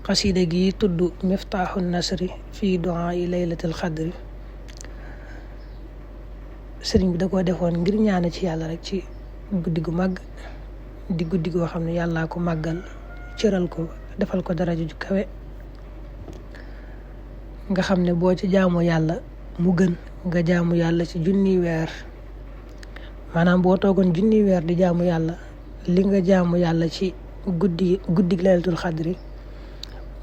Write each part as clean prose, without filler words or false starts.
xasida gi tudd Miftaaxu Nasri fii du'aa laylatil xadri sëriñ bi da koo defoon ngir ñaane ci yàlla rek ci guddi gu màgg di guddi goo xam ne yàllaa ko màggal cëral ko defal ko daraja ju kawe nga xam ne boo ci jaamu yàlla mu gën nga jaamu yàlla ci junniy weer maanaam boo toogoon junniy weer di jaamu yàlla li nga jaamu yàlla ci guddi laylatul xadri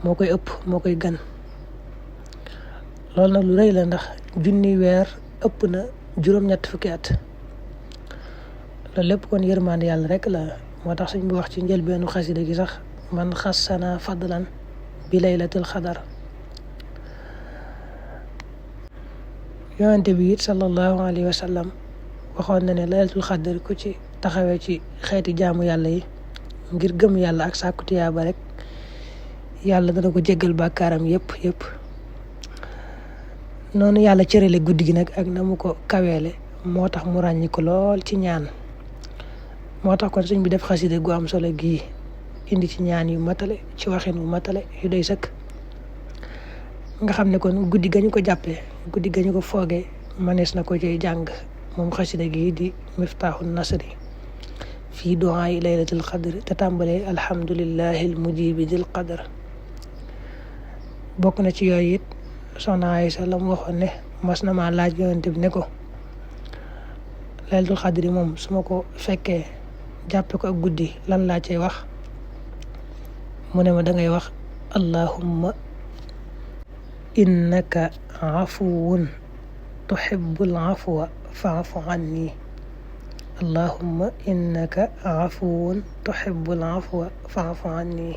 moo koy ëpp moo koy gën loolu nag lu rëy la ndax junniy weer ëpp na juróom-ñett fukki at loolu lépp kon yërmande yàlla rek la moo tax suñ bu wax ci njëlbeenu xasida gi sax man xassana fadlan bi laylatil xadar yonente bi it sallallahu alayhi wa sallam waxoon na ne laylatul xadar ku ci taxawee ci xeeti jaamu yàlla yi ngir gëm yàlla ak sàkku tiyaaba rek yàlla dana ko jéggal bàkkaaram yëpp noonu yàlla cërale guddi gi nag ak na mu ko kaweele moo tax mu ràññi ko lool ci ñaan moo tax kon suñ bi def xasida gu am solo gii indi ci ñaan yu matale ci waxin wu matale yu doy sëkk nga xam ne kon guddi gañu ko jàppee guddi gañu ko foogee manees na ko cay jàng moom xasida gii di Miftaaxu Nasri fii du'aa laylatil qadr te tàmbalee alhamdulillahi almujibi dil qadr bokk na ci yooyu it soxna Aysa la mu waxoon ne mas na maa laaj yonente bi ne ko laylatul qadr moom su ma ko fekkee jàppe ko ak guddi lan laa cay wax mu ne ma dangay wax allahumma innaka afuwun tuhibbul afwa fa'fu anni allahumma innaka afuwun tuhibbul afwa fa'fu anni